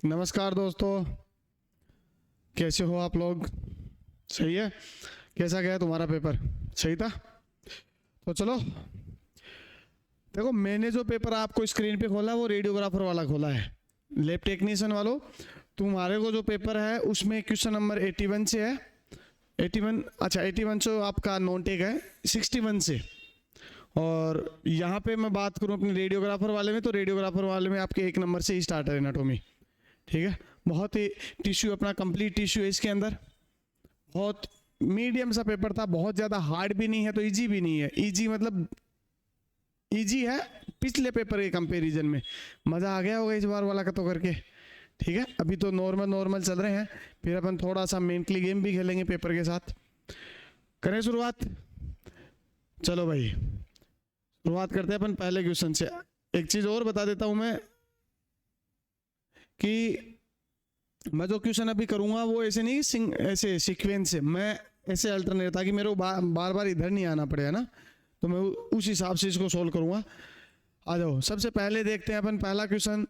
नमस्कार दोस्तों, कैसे हो आप लोग? सही है। कैसा गया तुम्हारा पेपर? सही था? तो चलो, देखो मैंने जो पेपर आपको स्क्रीन पे खोला वो रेडियोग्राफर वाला खोला है। लैब टेक्नीशियन वालों, तुम्हारे को जो पेपर है उसमें क्वेश्चन नंबर 81 से है। 81, अच्छा 81 से आपका नॉन टेक है 61 से। और यहाँ पे मैं बात करूँ अपने रेडियोग्राफर वाले में, तो रेडियोग्राफर वाले में आपके 1 नंबर से ही स्टार्ट है एनाटोमी। ठीक है, बहुत ही टिश्यू अपना कंप्लीट टिश्यू है इसके अंदर। बहुत मीडियम सा पेपर था, बहुत ज़्यादा हार्ड भी नहीं है तो इजी भी नहीं है। इजी मतलब इजी है पिछले पेपर के कंपैरिजन में। मज़ा आ गया होगा इस बार वाला का तो करके। ठीक है, अभी तो नॉर्मल नॉर्मल चल रहे हैं, फिर अपन थोड़ा सा मेंटली गेम भी खेलेंगे पेपर के साथ। करें शुरुआत? चलो भाई, शुरुआत करते हैं अपन पहले क्वेश्चन से। एक चीज़ और बता देता हूँ मैं कि मैं जो क्वेश्चन अभी करूंगा वो ऐसे नहीं ऐसे सीक्वेंस से, मैं ऐसे अल्टरनेट, ताकि मेरे को बार बार इधर नहीं आना पड़े, है ना। तो मैं उस हिसाब से इसको सोल्व करूंगा। आ जाओ, सबसे पहले देखते हैं अपन पहला क्वेश्चन।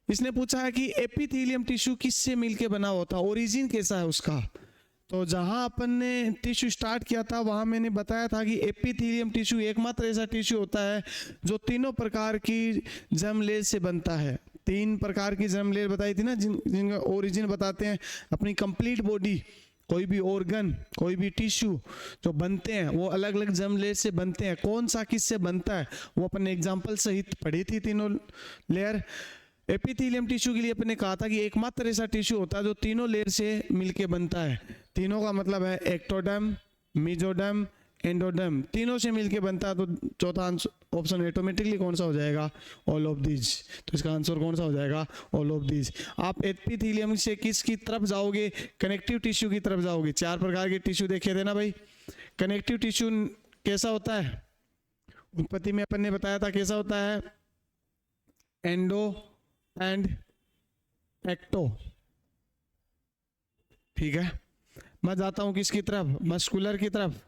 इसने पूछा है कि एपिथेलियम टिश्यू किससे मिलके बना होता है, ओरिजिन कैसा है उसका। तो जहां अपन ने टिश्यू स्टार्ट किया था वहां मैंने बताया था कि एपिथेलियम टिश्यू एकमात्र ऐसा टिश्यू होता है जो तीनों प्रकार की जर्म लेयर से बनता है। 3 प्रकार की जर्म लेयर बताई थी ना, जिनका ओरिजिन बताते हैं अपनी कंप्लीट बॉडी। कोई भी ऑर्गन, कोई भी टिश्यू जो बनते हैं वो अलग अलग जर्म लेयर से बनते हैं। कौन सा किससे बनता है वो अपन ने एग्जाम्पल सहित पढ़ी थी तीनों लेयर। एपिथेलियम टिश्यू के लिए अपन ने कहा था कि एकमात्र ऐसा टिश्यू होता है जो तीनों लेयर से मिलके बनता है। तीनों का मतलब है एक्टोडर्म, मेसोडर्म, एंडोडर्म, तीनों से मिलके बनता है। तो चौथा ऑप्शन ऑटोमेटिकली कौन सा हो जाएगा? All of these. तो इसका आंसर कौन सा हो जाएगा? All of these. आप एपिथेलियम से किसकी तरफ जाओगे? कनेक्टिव टिश्यू की तरफ जाओगे। 4 प्रकार के टिश्यू देखे थे ना भाई। कनेक्टिव टिश्यू कैसा होता है? उत्पत्ति में अपन ने बताया था कैसा होता है, एंडो एंड एक्टो। ठीक है, मैं जाता हूं किसकी तरफ? मस्कुलर की तरफ।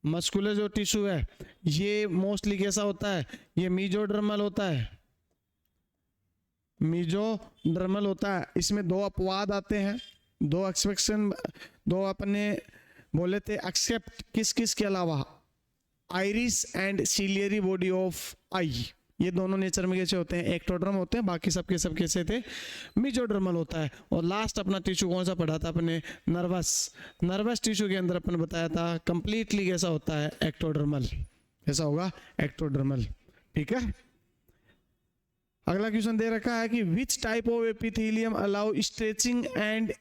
मस्कुलर जो टिश्यू है ये मोस्टली कैसा होता है? ये मीजोडर्मल होता है। मीजोडर्मल होता है। इसमें 2 अपवाद आते हैं, 2 एक्सेप्शन, 2 अपने बोले थे एक्सेप्ट। किस किस के अलावा? Iris and ciliary body of eye, ये दोनों नेचर में कैसे होते हैं? एक्टोडर्म होते हैं। बाकी सबके सब कैसे थे? मीजोडर्मल होता है। और लास्ट अपना टिश्यू कौन सा पढ़ा था अपने? नर्वस। नर्वस टिश्यू के अंदर अपन बताया था कंप्लीटली कैसा होता है? एक्टोडर्मल। कैसा होगा? एक्टोडर्मल। ठीक है, अगला क्वेश्चन दे रखा है कि which type of epithelium allow stretching and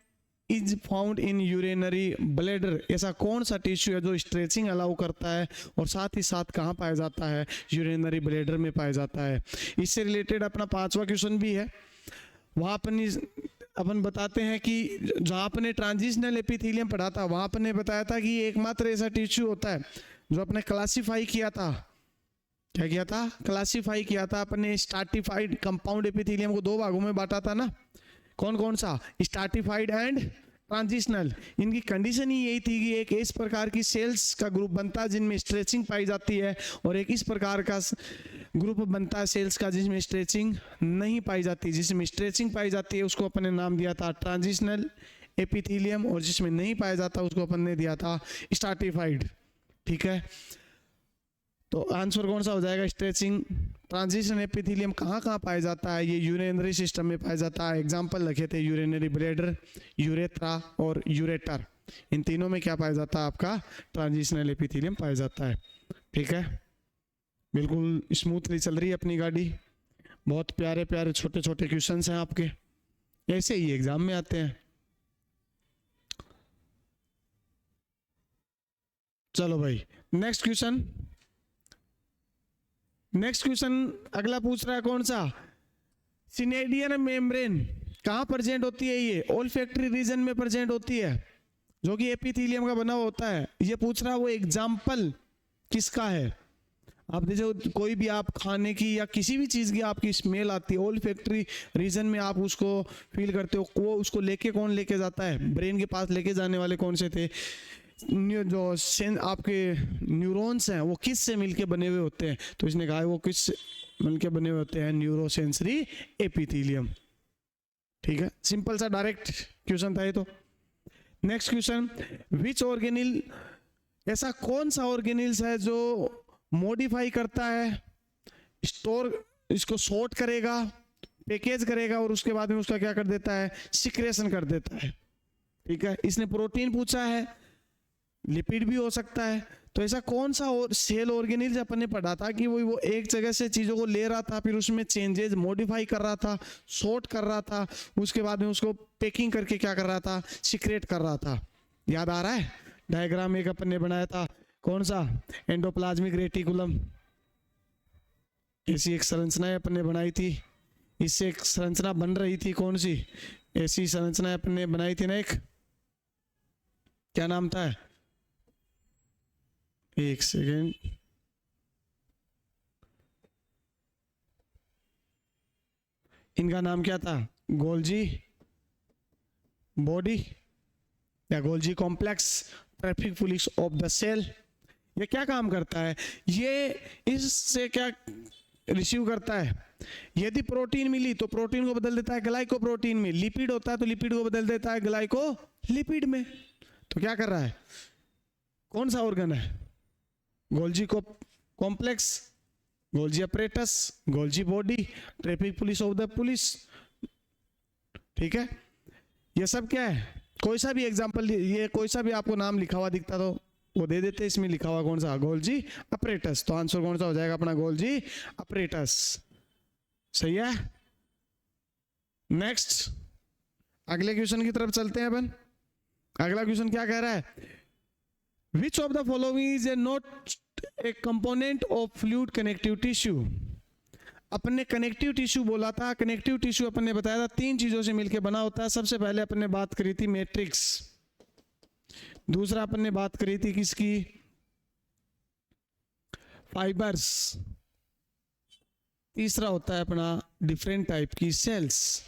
is found in urinary bladder. ऐसा कौन सा टिश्यू है जो स्ट्रेचिंग अलाउ करता है और साथ ही साथ कहाँ पाया जाता है? यूरिनरी ब्लैडर में पाया जाता है। इससे रिलेटेड अपना 5वां क्वेश्चन भी है। वहाँ अपन बताते हैं कि जहाँ अपने ट्रांजिशनल एपिथेलियम पढ़ा था वहाँ अपन ने बताया था कि एकमात्र ऐसा टिश्यू होता है जो अपने क्लासीफाई किया था। क्या किया था? क्लासीफाई किया था अपने। स्ट्राटिफाइड कंपाउंड एपिथेलियम को 2 भागों में बांटा था ना। कौन कौन सा? Stratified and transitional. इनकी कंडीशन ही यही थी कि एक इस प्रकार की सेल्स का ग्रुप बनता है जिनमें स्ट्रेचिंग पाई जाती है, और एक इस प्रकार का ग्रुप बनता है सेल्स का जिसमें स्ट्रेचिंग नहीं पाई जाती। जिसमें स्ट्रेचिंग पाई जाती है उसको अपन ने नाम दिया था ट्रांजिशनल एपिथेलियम, और जिसमें नहीं पाया जाता उसको अपन ने दिया था स्ट्राटिफाइड। ठीक है, तो आंसर कौन सा हो जाएगा? स्ट्रेचिंग। ट्रांजिशन एपिथेलियम कहाँ कहाँ पाया जाता है? ये यूरिनरी सिस्टम में पाया जाता है। एग्जाम्पल रखे थे यूरिनरी ब्लैडर, यूरेथ्रा और यूरेटर। इन तीनों में क्या पाया जाता है? आपका ट्रांजिशनल एपिथेलियम पाया जाता है। ठीक है, बिल्कुल स्मूथली चल रही है अपनी गाड़ी। बहुत प्यारे प्यारे छोटे छोटे क्वेश्चंस हैं आपके, ऐसे ही एग्जाम में आते हैं। चलो भाई, नेक्स्ट क्वेश्चन। नेक्स्ट क्वेश्चन अगला पूछ रहा है कौन सा? सिनेडियन मेम्ब्रेन कहाँ प्रेजेंट होती है? ये ओल्फैक्टरी रीजन में प्रेजेंट होती है, जो कि एपिथेलियम का बना होता है। ये पूछ रहा है वो एग्जाम्पल किसका है? आप देखो कोई भी आप खाने की या किसी भी चीज की आपकी स्मेल आती है, ओल्फैक्टरी रीजन में आप उसको फील करते हो। वो उसको लेके कौन लेके जाता है? ब्रेन के पास लेके जाने वाले कौन से थे? जो आपके न्यूरॉन्स हैं वो किस से मिलके बने हुए होते हैं? तो इसने कहा है वो किस मिलके बने हुए होते हैं? Neurosensory epithelium. ठीक है, सिंपल सा डायरेक्ट क्वेश्चन था ये तो। नेक्स्ट क्वेश्चन, विच ऑर्गेनिल, ऐसा कौन सा ऑर्गेनिल्स है जो मॉडिफाई करता है, स्टोर इसको सॉर्ट करेगा, पैकेज करेगा और उसके बाद में उसका क्या कर देता है, सिक्रेशन कर देता है। ठीक है, इसने प्रोटीन पूछा है, लिपिड भी हो सकता है। तो ऐसा कौन सा और सेल ऑर्गेनिल्स अपन ने पढ़ा था कि वो एक जगह से चीजों को ले रहा था, फिर उसमें चेंजेस मॉडिफाई कर रहा था, सॉर्ट कर रहा था, उसके बाद में उसको पैकिंग करके क्या कर रहा था, सीक्रेट कर रहा था। याद आ रहा है, डायग्राम एक अपन ने बनाया था, कौन सा, एंडोप्लाज्मिक रेटिकुलम। ऐसी एक संरचना अपन ने बनाई थी, इससे एक संरचना बन रही थी, कौन सी, ऐसी संरचना अपन ने बनाई थी ना एक, क्या नाम था, एक सेकेंड, इनका नाम क्या था, गोल्जी बॉडी या Golgi complex, traffic police of the cell. ये क्या काम करता है, ये इससे क्या रिसीव करता है, यदि प्रोटीन मिली तो प्रोटीन को बदल देता है ग्लाइकोप्रोटीन में, लिपिड होता है तो लिपिड को बदल देता है ग्लाइकोलिपिड में। तो क्या कर रहा है, कौन सा ऑर्गन है, Golgi complex, Golgi apparatus, Golgi body, traffic police of the police. ठीक है, ये सब क्या है, कोई सा भी एग्जांपल, ये कोई सा भी आपको नाम लिखा हुआ दिखता तो वो दे देते, इसमें लिखा हुआ कौन सा, गोल्जी अपरेटस। तो आंसर कौन सा हो जाएगा अपना, गोल्जी अपरेटस। सही है। नेक्स्ट अगले क्वेश्चन की तरफ चलते हैं अपन। अगला क्वेश्चन क्या कह रहा है, which of the following is a not a component of fluid connective tissue. अपन ने कनेक्टिव टिश्यू बोला था, कनेक्टिव टिश्यू अपन ने बताया था 3 चीजों से मिलकर बना होता है। सबसे पहले अपन ने बात करी थी मैट्रिक्स, दूसरा अपन ने बात करी थी किसकी, फाइबर्स, तीसरा होता है अपना डिफरेंट टाइप की सेल्स।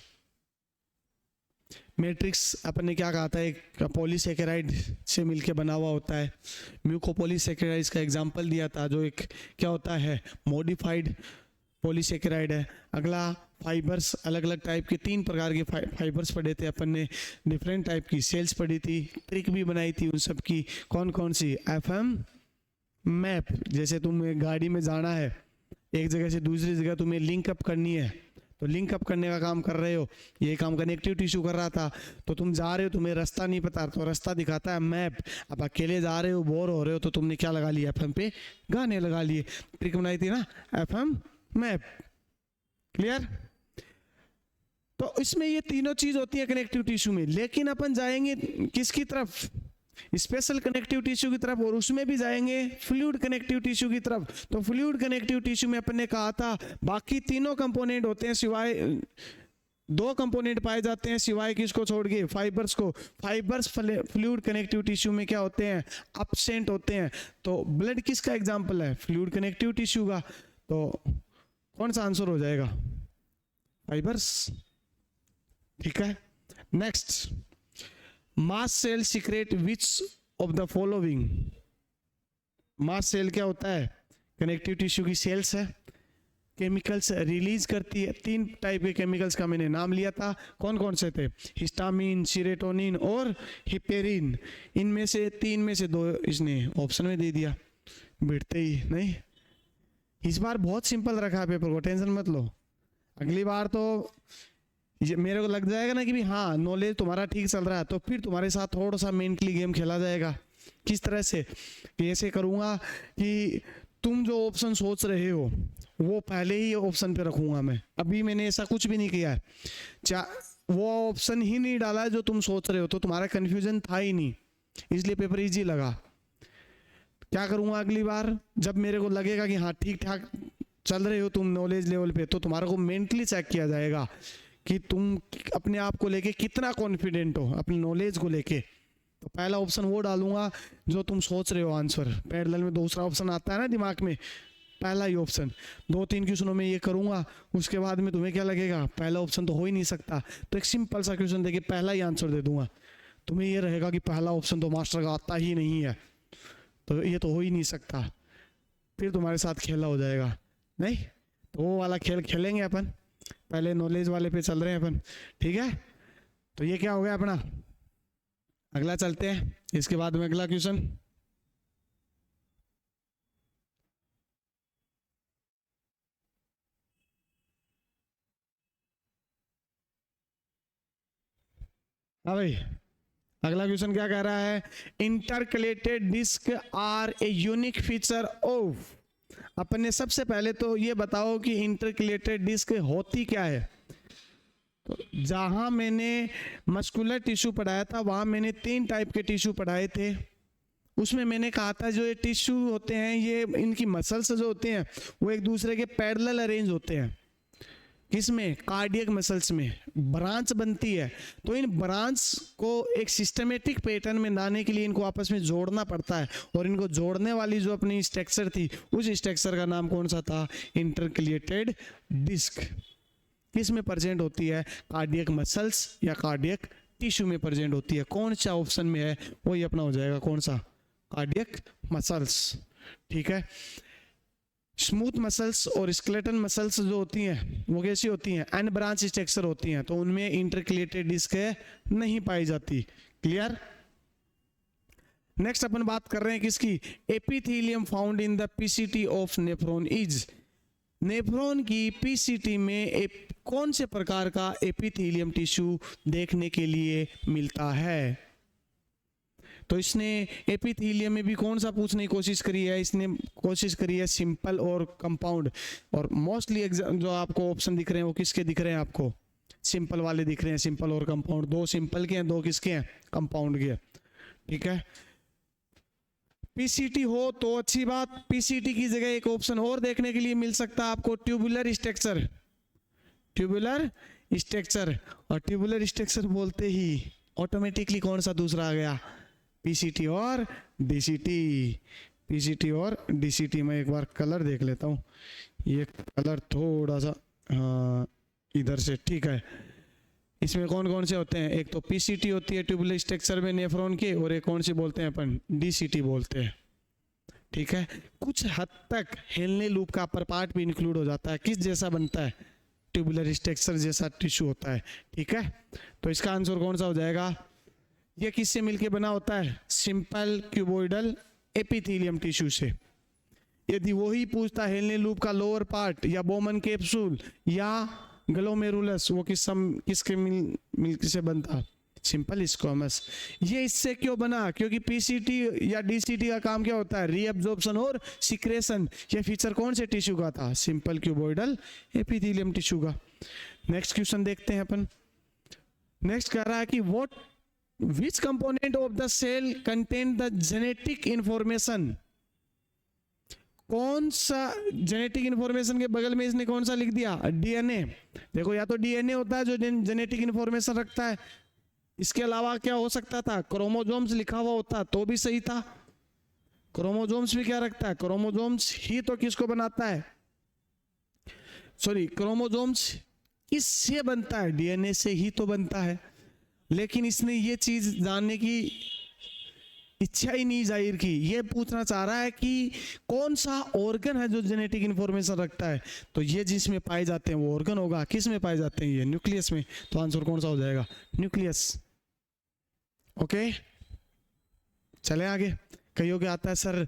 मैट्रिक्स अपन ने क्या कहा था, एक पॉलीसेकेराइड से मिलके बना हुआ होता है, म्यूकोपॉलीसेकेराइड्स का एग्जांपल दिया था, जो एक क्या होता है, मॉडिफाइड पॉलीसेकेराइड है। अगला फाइबर्स, अलग अलग टाइप के 3 प्रकार के फाइबर्स पढ़े थे अपन ने, डिफरेंट टाइप की सेल्स पढ़ी थी, ट्रिक भी बनाई थी उन सब की, कौन कौन सी, एफएम मैप, जैसे तुम्हें गाड़ी में जाना है, एक जगह से दूसरी जगह तुम्हें लिंक अप करनी है, तो लिंक अप करने का काम कर रहे हो, ये काम कनेक्टिव टिश्यू कर रहा था। तो तुम जा रहे हो, तुम्हें रास्ता नहीं पता, तो रास्ता दिखाता है मैप। अब अकेले जा रहे हो, बोर हो रहे हो, तो तुमने क्या लगा लिया, एफएम पे गाने लगा लिए, ट्रिक बनाई थी ना, एफएम मैप। क्लियर। तो इसमें ये तीनों चीज होती है कनेक्टिव टिश्यू में, लेकिन अपन जाएंगे किसकी तरफ, स्पेशल कनेक्टिव टिश्यू की तरफ, और उसमें भी जाएंगे फ्लूइड कनेक्टिव टिश्यू की तरफ। तो फ्लूइड कनेक्टिव टिश्यू में अपन ने कहा था बाकी तीनों कंपोनेंट होते हैं, सिवाय 2 कंपोनेंट पाए जाते हैं, सिवाय किसको छोड़ के, फाइबर्स को। फाइबर्स फ्लूइड कनेक्टिव टिश्यू में क्या होते हैं, एब्सेंट होते हैं। तो ब्लड किसका एग्जांपल है, फ्लूइड कनेक्टिव टिश्यू का। तो कौन सा आंसर हो जाएगा, फाइबर्स। ठीक है। Next, mast cell secrete which of the following. Mast cell क्या होता है, कनेक्टिव टिश्यू की सेल्स है, केमिकल्स रिलीज करती है। 3 टाइप के केमिकल्स का मैंने नाम लिया था, कौन कौन से थे, हिस्टामिन, सीरोटोनिन और हिपेरिन। इनमें से 3 में से 2 इसने ऑप्शन में दे दिया, बैठते ही नहीं। इस बार बहुत सिंपल रखा है पेपर को, टेंशन मत लो। अगली बार तो ये मेरे को लग जाएगा ना कि भी हाँ नॉलेज तुम्हारा ठीक चल रहा है, तो फिर तुम्हारे साथ थोड़ा सा मेंटली गेम खेला जाएगा। किस तरह से, कि ऐसे करूँगा कि तुम जो ऑप्शन सोच रहे हो वो पहले ही ऑप्शन पे रखूंगा मैं। अभी मैंने ऐसा कुछ भी नहीं किया है, वो ऑप्शन ही नहीं डाला है जो तुम सोच रहे हो, तो तुम्हारा कन्फ्यूजन था ही नहीं, इसलिए पेपर इजी लगा। क्या करूँगा अगली बार, जब मेरे को लगेगा कि हाँ ठीक ठाक चल रहे हो तुम नॉलेज लेवल पे, तो तुम्हारे को मेंटली चेक किया जाएगा कि तुम अपने आप को लेके कितना कॉन्फिडेंट हो, अपनी नॉलेज को लेके। तो पहला ऑप्शन वो डालूंगा जो तुम सोच रहे हो आंसर। पैरेलल में दूसरा ऑप्शन आता है ना दिमाग में, पहला ही ऑप्शन। 2-3 क्वेश्चनों में ये करूंगा, उसके बाद में तुम्हें क्या लगेगा, पहला ऑप्शन तो हो ही नहीं सकता, तो एक सिंपल सा क्वेश्चन देके पहला ही आंसर दे दूंगा। तुम्हें ये रहेगा कि पहला ऑप्शन तो मास्टर का आता ही नहीं है, तो ये तो हो ही नहीं सकता, फिर तुम्हारे साथ खेला हो जाएगा। नहीं, तो वो वाला खेल खेलेंगे अपन। पहले नॉलेज वाले पे चल रहे हैं अपन, ठीक है। तो ये क्या हो गया अपना, अगला चलते हैं, इसके बाद में अगला क्वेश्चन। हाँ भाई, अगला क्वेश्चन क्या कह रहा है, intercalated disc are a unique feature of. अपने सबसे पहले तो ये बताओ कि इंटरकलेटेड डिस्क होती क्या है। तो जहां मैंने मस्कुलर टिश्यू पढ़ाया था वहां मैंने 3 टाइप के टिश्यू पढ़ाए थे। उसमें मैंने कहा था जो ये टिश्यू होते हैं, ये इनकी मसल्स जो होते हैं वो एक दूसरे के पैरेलल अरेंज होते हैं। किसमें, कार्डियक मसल्स में ब्रांच बनती है। तो इन ब्रांच को एक सिस्टमेटिक पैटर्न में लाने के लिए इनको आपस में जोड़ना पड़ता है, और इनको जोड़ने वाली जो अपनी स्ट्रक्चर थी उस स्ट्रक्चर का नाम कौन सा था, इंटरकलेटेड डिस्क। किस में प्रेजेंट होती है, कार्डियक मसल्स या कार्डियक टिश्यू में प्रेजेंट होती है। कौन सा ऑप्शन में है वो ये अपना हो जाएगा, कौन सा, कार्डियक मसल्स, ठीक है। स्मूथ मसल्स और स्केलेटन मसल्स जो होती हैं वो कैसी होती हैं, एन ब्रांच स्ट्रक्चर होती हैं, तो उनमें इंटरकलेटेड डिस्क नहीं पाई जाती। क्लियर। नेक्स्ट अपन बात कर रहे हैं किसकी, epithelium found in the PCT of nephron is. Nephron की पीसीटी में कौन से प्रकार का एपिथेलियम टिश्यू देखने के लिए मिलता है। तो इसने एपिथेलियम में भी कौन सा पूछने की कोशिश करी है, इसने कोशिश करी है सिंपल और कंपाउंड। और मोस्टली जो आपको ऑप्शन दिख रहे हैं वो किसके दिख रहे हैं आपको, सिंपल वाले दिख रहे हैं, सिंपल और कंपाउंड। 2 सिंपल के हैं, 2 किसके हैं, कंपाउंड के, ठीक है। पीसीटी हो तो अच्छी बात, पीसीटी की जगह एक ऑप्शन और देखने के लिए मिल सकता है आपको, ट्यूबुलर स्ट्रक्चर। ट्यूबुलर स्ट्रक्चर, और ट्यूबुलर स्ट्रक्चर बोलते ही ऑटोमेटिकली कौन सा दूसरा आ गया, पीसीटी और डीसीटी। पीसीटी और डीसीटी में एक बार कलर देख लेता हूँ, ये कलर थोड़ा सा इधर से, ठीक है। इसमें कौन कौन से होते हैं, एक तो पीसीटी होती है ट्यूबुलर स्ट्रक्चर में नेफ्रॉन के, और एक कौन सी बोलते हैं अपन, डीसीटी बोलते हैं, ठीक है। कुछ हद तक हेलने लूप का अपर पार्ट भी इंक्लूड हो जाता है, किस जैसा बनता है, ट्यूबुलर स्ट्रक्चर जैसा टिश्यू होता है, ठीक है। तो इसका आंसर कौन सा हो जाएगा, ये किससे मिलके बना होता है, सिंपल क्यूबोइडल एपिथेलियम टिश्यू से। यदि वही पूछता हेलने लूप का लोअर पार्ट या बोमन कैप्सूल या ग्लोमेरुलस, वो किसके मिल से बनता, सिंपल स्क्वामस। ये इससे क्यों बना, क्योंकि पीसीटी या डीसीटी का काम क्या होता है, रीअब्जॉर्प्शन और सिक्रेशन। ये फीचर कौन से टिश्यू का था, सिंपल क्यूबोइडल एपिथेलियम टिश्यू का। नेक्स्ट क्वेश्चन देखते हैं अपन। नेक्स्ट कह रहा है कि what Which component of the cell contain the genetic information। कौन सा जेनेटिक इंफॉर्मेशन के बगल में इसने कौन सा लिख दिया, डीएनए। देखो या तो डीएनए होता है जो जेनेटिक इंफॉर्मेशन रखता है, इसके अलावा क्या हो सकता था, क्रोमोसोम्स लिखा हुआ होता तो भी सही था। क्रोमोसोम्स भी क्या रखता है, क्रोमोसोम्स ही तो किसको बनाता है, सॉरी क्रोमोसोम्स किससे बनता है, डीएनए से ही तो बनता है। लेकिन इसने ये चीज जानने की इच्छा ही नहीं जाहिर की, ये पूछना चाह रहा है कि कौन सा ऑर्गन है जो जेनेटिक इंफॉर्मेशन रखता है। तो ये जिसमें पाए जाते हैं वो ऑर्गन होगा, किस में पाए जाते हैं, ये न्यूक्लियस में। तो आंसर कौन सा हो जाएगा, न्यूक्लियस। ओके चले आगे। कईयों के आता है सर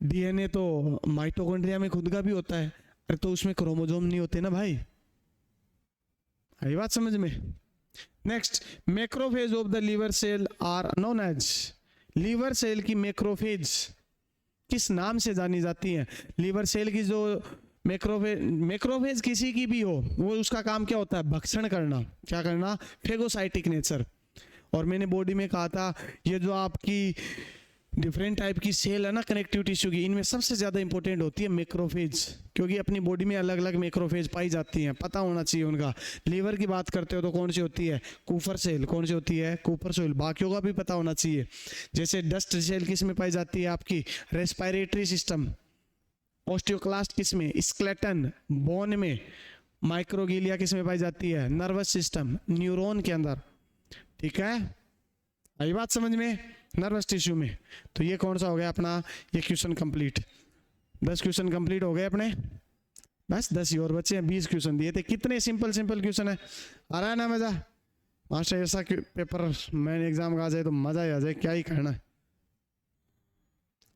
डीएनए तो माइटोकॉन्ड्रिया में खुद का भी होता है, अरे तो उसमें क्रोमोसोम नहीं होते ना भाई, आई बात समझ में। Next, macrophage of the liver cell are known as. Liver cell की मैक्रोफेज किस नाम से जानी जाती है, लीवर सेल की जो मैक्रोफेज किसी की भी हो वो उसका काम क्या होता है, भक्षण करना, क्या करना, फेगोसाइटिक नेचर। और मैंने बॉडी में कहा था ये जो आपकी डिफरेंट टाइप की सेल है ना कनेक्टिव टिश्यू की, इनमें सबसे ज्यादा इंपॉर्टेंट होती है मैक्रोफेज, क्योंकि अपनी बॉडी में अलग अलग मैक्रोफेज पाई जाती हैं, पता होना चाहिए उनका। लीवर की बात करते हो तो कौन सी होती है, कूपर सेल, कौन सी होती है, कूपर सेल। बाकियों का भी पता होना चाहिए, जैसे डस्ट सेल किस में पाई जाती है आपकी, रेस्पिरेटरी सिस्टम। ऑस्टियोक्लास्ट किस में, स्केलेटन, बोन में। माइक्रोगिलिया किस में पाई जाती है, नर्वस सिस्टम, न्यूरॉन के अंदर, ठीक है, आई बात समझ में, नर्वस टिश्यू में। तो ये कौन सा हो गया अपना, ये क्वेश्चन कंप्लीट, 10 क्वेश्चन कंप्लीट हो गए अपने। बस 10 ही और बच्चे हैं, 20 क्वेश्चन दिए थे। कितने सिंपल सिंपल क्वेश्चन है, आ रहा है ना मजा? मास्टर ऐसा पेपर मैन एग्जाम का आ जाए तो मजा ही आ जाए, क्या ही कहना है।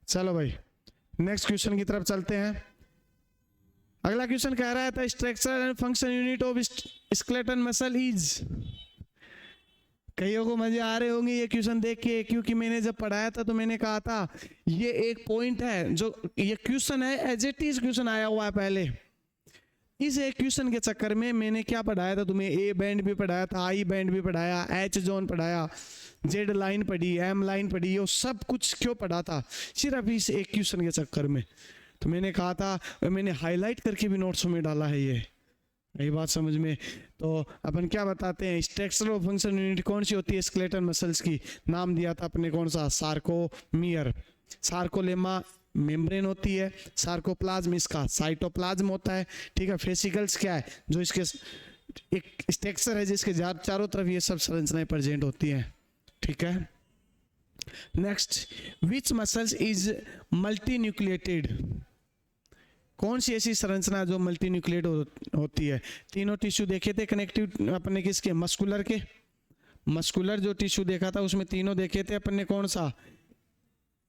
चलो भाई नेक्स्ट क्वेश्चन की तरफ चलते हैं। अगला क्वेश्चन कह रहा था structure and function unit of skeleton muscle is. कईयों को मजे आ रहे होंगे ये क्वेश्चन देख के, क्योंकि मैंने जब पढ़ाया था तो मैंने कहा था ये एक पॉइंट है, जो ये क्वेश्चन है एज इट इज क्वेश्चन आया हुआ है पहले। इस एक क्वेश्चन के चक्कर में मैंने क्या पढ़ाया था तुम्हें, ए बैंड भी पढ़ाया था, आई बैंड भी पढ़ाया, एच जोन पढ़ाया, जेड लाइन पढ़ी, एम लाइन पढ़ी, ये सब कुछ क्यों पढ़ा था, सिर्फ इस एक क्वेश्चन के चक्कर में। तो मैंने कहा था, मैंने हाईलाइट करके भी नोट्स में डाला है ये, यही बात समझ में। तो अपन क्या बताते हैं, स्ट्रक्चर और फंक्शन यूनिट कौन सी होती है स्केलेटन मसल्स की, नाम दिया था अपने कौन सा, सार्कोमियर। सार्कोलेमा मेम्ब्रेन होती है, सार्कोप्लाज्म इसका साइटोप्लाज्म होता है, ठीक है। फेसिकल्स क्या है, जो इसके एक स्ट्रक्चर है जिसके चारों तरफ ये सब संरचनाएं प्रेजेंट होती हैं, ठीक है। Next, which muscles is multi nucleated, कौन सी ऐसी संरचना जो मल्टी न्यूक्लिएट होती है। तीनों टिश्यू देखे थे कनेक्टिव अपने किसके, मस्कुलर के। मस्कुलर जो टिश्यू देखा था उसमें तीनों देखे थे अपन ने, कौन सा,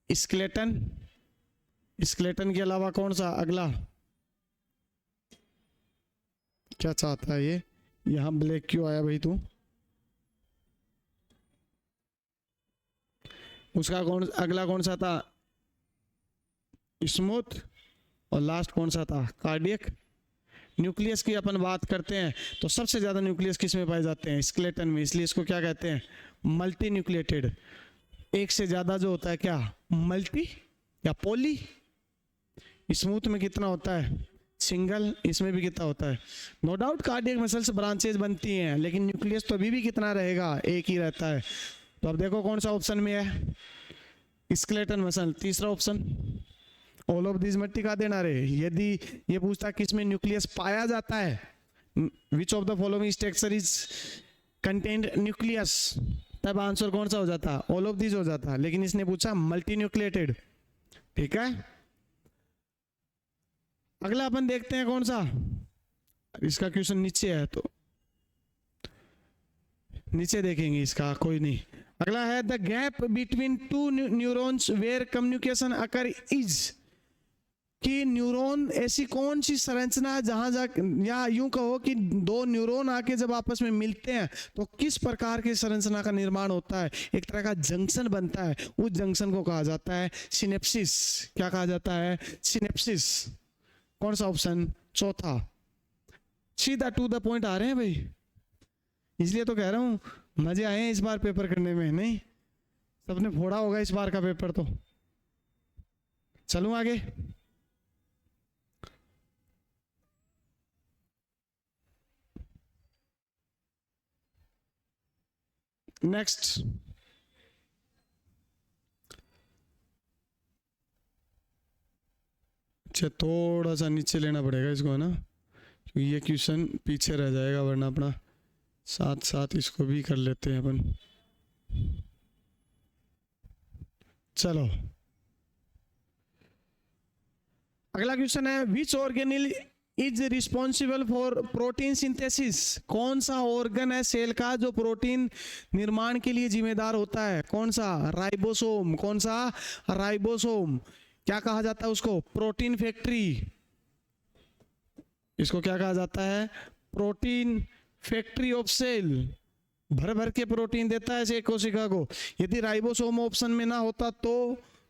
स्केलेटन। स्केलेटन के अलावा कौन सा अगला, क्या चाहता है ये, यहां ब्लैक क्यों आया भाई तू, उसका कौन अगला कौन सा था, स्मूथ, और लास्ट कौन सा था, कार्डियक। न्यूक्लियस की अपन बात करते हैं तो सबसे ज्यादा न्यूक्लियस किस में पाए जाते हैं, स्केलेटन में, इसलिए इसको क्या कहते हैं, मल्टी न्यूक्लिएटेड। एक से ज्यादा जो होता है क्या, मल्टी या पॉली। स्मूथ में कितना होता है, सिंगल, इसमें भी कितना होता है। No doubt cardiac muscles branches बनती हैं, लेकिन न्यूक्लियस तो अभी भी कितना रहेगा, एक ही रहता है। तो अब देखो कौन सा ऑप्शन में है, स्केलेटन मसल, तीसरा ऑप्शन। ऑल ऑफ दिस मट्टी का देना रे। यदि ये पूछता किसमें न्यूक्लियस पाया जाता है, which of the following structure is contained nucleus, तब आंसर कौन सा हो जाता, ऑल ऑफ दिस हो जाता। लेकिन इसने पूछा मल्टी न्यूक्लिएटेड, ठीक है। अगला अपन देखते हैं कौन सा, इसका क्वेश्चन नीचे है तो नीचे देखेंगे इसका, कोई नहीं। अगला है the gap between two neurons where communication occur is, कि न्यूरॉन ऐसी कौन सी संरचना है जहां जा, या यूं कहो कि दो न्यूरॉन आके जब आपस में मिलते हैं तो किस प्रकार की संरचना का निर्माण होता है, एक तरह का जंक्शन बनता है, उस जंक्शन को कहा जाता है सिनेप्सिस। क्या कहा जाता है, सिनेप्सिस। कौन सा ऑप्शन, चौथा। सीधा टू द पॉइंट आ रहे हैं भाई, इसलिए तो कह रहा हूं मजे आए हैं इस बार पेपर करने में, नहीं सबने फोड़ा होगा इस बार का पेपर तो। चलूं आगे, नेक्स्ट। अच्छा थोड़ा सा नीचे लेना पड़ेगा इसको ना, क्योंकि ये क्वेश्चन पीछे रह जाएगा, वरना अपना साथ साथ इसको भी कर लेते हैं अपन। चलो अगला क्वेश्चन है, विच organelle is responsible for protein synthesis, कौन सा ऑर्गन है सेल का जो प्रोटीन निर्माण के लिए जिम्मेदार होता है, कौन सा, राइबोसोम। कौन सा, राइबोसोम। क्या कहा जाता है उसको, प्रोटीन फैक्ट्री। इसको क्या कहा जाता है, प्रोटीन फैक्ट्री ऑफ सेल। भर भर के प्रोटीन देता है कोशिका को। यदि राइबोसोम ऑप्शन में ना होता तो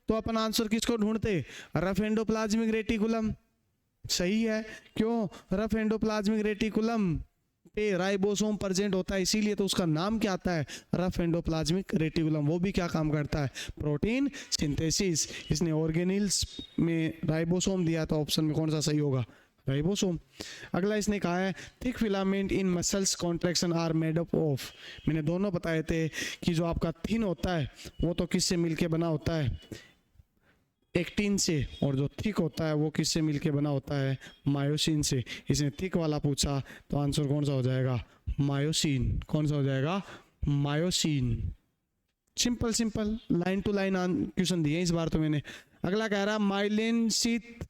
अपन आंसर किसको ढूंढते, रफ एंडोप्लाज्मिक रेटिकुलम। सही है, क्यों, रफ एंडोप्लाज्मिक रेटिकुलम पे राइबोसोम प्रेजेंट होता है, इसीलिए तो उसका नाम क्या आता है, रफ एंडोप्लाज्मिक रेटिकुलम। वो भी क्या काम करता है, प्रोटीन सिंथेसिस। इसने ऑर्गेनिल्स में राइबोसोम दिया, तो ऑप्शन में कौन सा सही होगा, राइबोसोम। अगला इसने कहा है thick filament in muscles contraction are made up of. मैंने दोनों बताए थे कि जो आपका थिन होता है वो तो किससे मिलके बना होता है, एक्टिन से, और जो थिक होता है वो किससे मिलके बना होता है, मायोसिन से। इसने थिक वाला पूछा तो आंसर कौन सा हो जाएगा, मायोसिन। कौन सा हो जाएगा, myosin. Simple simple line to line question दिए इस बार तो मैंने। अगला कह रहा myelin sheath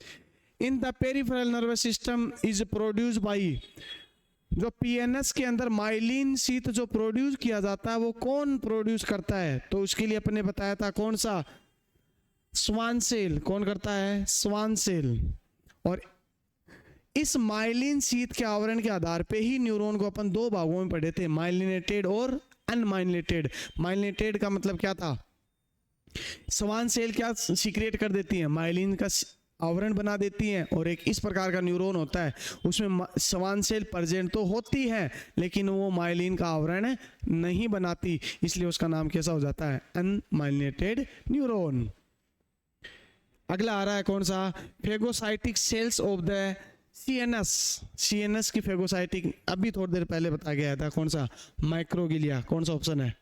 in the peripheral nervous system is produce by, जो पीएनएस के अंदर माइलिन शीत जो प्रोड्यूस किया जाता है वो कौन प्रोड्यूस करता है? तो उसके लिए अपने बताया था कौन सा, स्वान सेल। कौन करता है? Schwann cell. और इस माइलिन शीत के आवरण के आधार पे ही न्यूरॉन को अपन दो भागों में पढ़े थे, माइलिनेटेड और अनमाइलिनेटेड। माइलिनेटेड का मतलब क्या था? स्वान सेल क्या सीक्रेट कर देती है? माइलिन का आवरण बना देती हैं। और एक इस प्रकार का न्यूरॉन होता है, उसमें स्वान सेल प्रेजेंट तो होती है लेकिन वो माइलिन का आवरण नहीं बनाती, इसलिए उसका नाम कैसा हो जाता है? Unmyelinated neuron. अगला आ रहा है कौन सा? Phagocytic cells of the CNS. CNS की फेगोसाइटिक अभी थोड़ी देर पहले बताया गया था, कौन सा? माइक्रोगिलिया। कौन सा ऑप्शन है?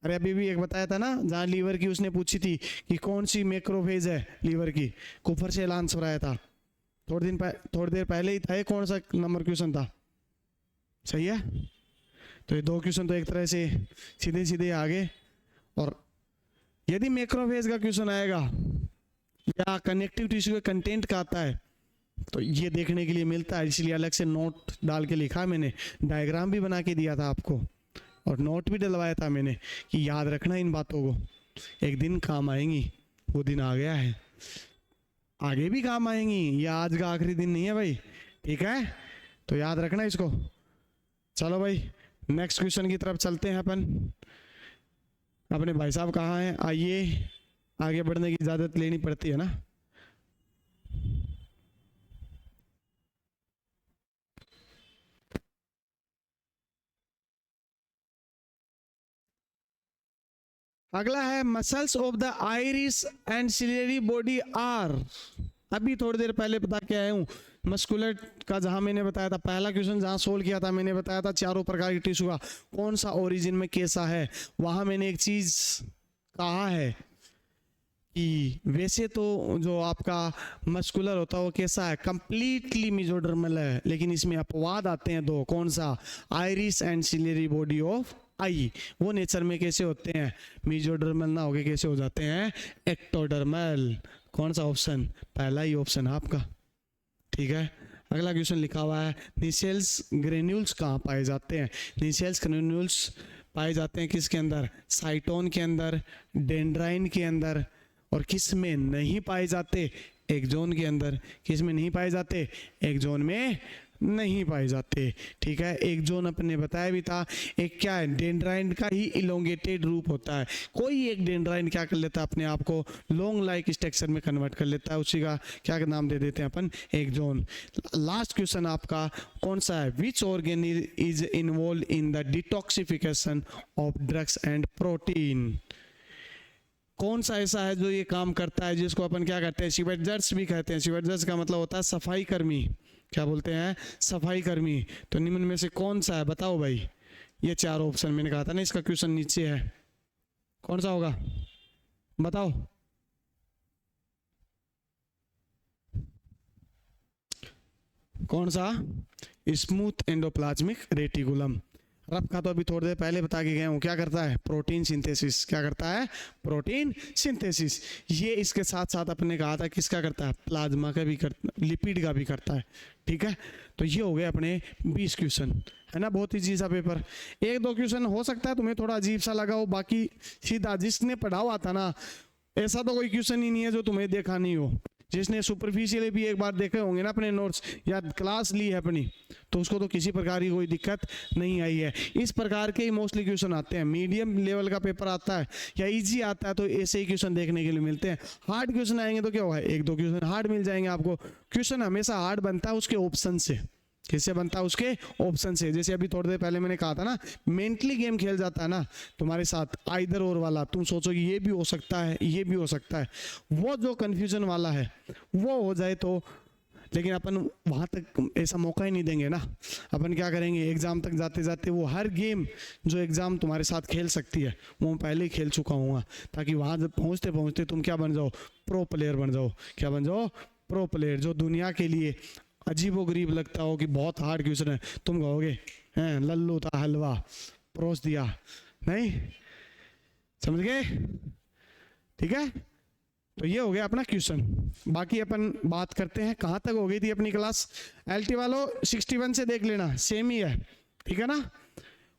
अरे अभी भी एक बताया था ना, जहां लीवर की उसने पूछी थी कि कौन सी मैक्रोफेज है लीवर की, कुफर से आंसर आया था थोड़ी देर पहले ही था। कौन सा नंबर क्वेश्चन था? सही है। तो ये दो क्वेश्चन तो एक तरह से सीधे सीधे आगे। और यदि मैक्रोफेज का क्वेश्चन आएगा या कनेक्टिव टिश्यू के कंटेंट का आता है तो ये देखने के लिए मिलता है, इसलिए अलग से नोट डाल के लिखा मैंने, डायग्राम भी बना के दिया था आपको और नोट भी डलवाया था मैंने कि याद रखना इन बातों को, एक दिन काम आएंगी। वो दिन आ गया है, आगे भी काम आएंगी, ये आज का आखिरी दिन नहीं है भाई, ठीक है? तो याद रखना इसको। चलो भाई नेक्स्ट क्वेश्चन की तरफ चलते हैं अपन। अपने भाई साहब कहाँ हैं? आइए, आगे बढ़ने की इजाजत लेनी पड़ती है ना। अगला है muscles of the iris and ciliary body are. अभी थोड़ी देर पहले बता के आया हूँ मस्कुलर का, जहां मैंने बताया था पहला क्वेश्चन जहां सोल्व किया था, मैंने बताया था चारों प्रकार के टिश्यू का कौन सा ओरिजिन में कैसा है। वहां मैंने एक चीज कहा है कि वैसे तो जो आपका मस्कुलर होता है वो कैसा है? कंप्लीटली मेसोडर्मल है, लेकिन इसमें अपवाद आते हैं दो। कौन सा? Iris and ciliary body of eye. वो नेचर में कैसे होते हैं? मेसोडर्मल ना होके कैसे हो जाते हैं? एक्टोडर्मल। कौन सा ऑप्शन? पहला ही ऑप्शन है आपका, ठीक है। अगला क्वेश्चन लिखा हुआ है निसेल्स ग्रेन्यूल्स कहाँ पाए जाते हैं? निसेल्स ग्रेन्यूल्स पाए जाते हैं किसके अंदर? साइटोन के अंदर, डेंड्राइन के अंदर। और किस में नहीं पाए जाते? एक्सोन के अंदर। किस में नहीं पाए जाते? एक्सोन में नहीं पाए जाते, ठीक है। एक्सोन अपने बताया भी था, एक क्या है? डेंड्राइन का ही इलोंगेटेड रूप होता है। कोई एक डेंड्राइन क्या कर लेता है? अपने आप को लॉन्ग लाइक स्ट्रक्चर में कन्वर्ट कर लेता है, उसी का क्या नाम दे देते हैं अपन? एक्सोन। लास्ट क्वेश्चन आपका कौन सा है? Which organ is involve in the detoxification of drugs and protein? कौन सा ऐसा है जो ये काम करता है, जिसको अपन क्या कहते हैं? शिवेजर्स भी कहते हैं। शिवेजर्स का मतलब होता है सफाई कर्मी। क्या बोलते हैं? सफाई कर्मी। तो निम्न में से कौन सा है? बताओ भाई। ये चार ऑप्शन मैंने कहा था ना, इसका क्वेश्चन नीचे है, कौन सा होगा? बताओ। कौन सा? Smooth endoplasmic reticulum. रब का तो अभी थोड़ी देर पहले बता के गया हूँ, क्या करता है? Protein synthesis. क्या करता है? Protein synthesis. ये इसके साथ साथ अपने कहा था किसका करता है? प्लाज्मा का भी करता, लिपिड का भी करता है, ठीक है। तो ये हो गए अपने 20 क्वेश्चन, है ना। बहुत इजी सा पेपर। एक दो क्वेश्चन हो सकता है तुम्हें थोड़ा अजीब सा लगा हो, बाकी सीधा जिसने पढ़ा हुआ था ना, ऐसा तो कोई क्वेश्चन ही नहीं है जो तुम्हें देखा नहीं हो। जिसने सुपरफिशियली भी एक बार देखे होंगे ना अपने नोट्स या क्लास ली है अपनी, तो उसको तो किसी प्रकार की कोई दिक्कत नहीं आई है। इस प्रकार के ही मोस्टली क्वेश्चन आते हैं। मीडियम लेवल का पेपर आता है या इजी आता है तो ऐसे ही क्वेश्चन देखने के लिए मिलते हैं। हार्ड क्वेश्चन आएंगे तो क्या होगा? एक दो क्वेश्चन हार्ड मिल जाएंगे आपको। क्वेश्चन हमेशा हार्ड बनता है उसके ऑप्शन से। किससे बनता है? उसके ऑप्शन से। जैसे अभी थोड़ी देर पहले मैंने कहा था ना, मेंटली गेम खेल जाता है ना तुम्हारे साथ, आइदर और वाला। तुम सोचो कि ये भी हो सकता है, ये भी हो सकता है, वो जो कंफ्यूजन वाला है वो हो जाए तो, लेकिन अपन वहां तक ऐसा मौका ही नहीं देंगे ना। अपन क्या करेंगे? एग्जाम तक जाते जाते वो हर गेम जो एग्जाम तुम्हारे साथ खेल सकती है वो मैं पहले ही खेल चुका हूँ, ताकि वहां जब पहुंचते पहुंचते तुम क्या बन जाओ? प्रो प्लेयर बन जाओ। क्या बन जाओ? Pro player. जो दुनिया के लिए अजीबो गरीब लगता हो कि बहुत हार्ड क्वेश्चन है, तुम कहोगे हैं लल्लू था हलवा, परोस दिया। नहीं समझ गए? ठीक है। तो ये हो गया अपना क्वेश्चन। बाकी अपन बात करते हैं, कहाँ तक हो गई थी अपनी क्लास। एलटी वालों 61 से देख लेना, सेम ही है, ठीक है ना।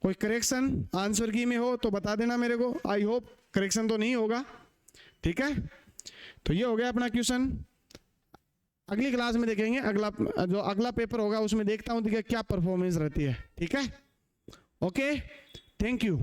कोई करेक्शन आंसर की में हो तो बता देना मेरे को, आई होप करेक्शन तो नहीं होगा, ठीक है। तो ये हो गया अपना क्वेश्चन। अगली क्लास में देखेंगे, जो अगला पेपर होगा उसमें देखता हूँ क्या परफॉर्मेंस रहती है, ठीक है। Okay, thank you.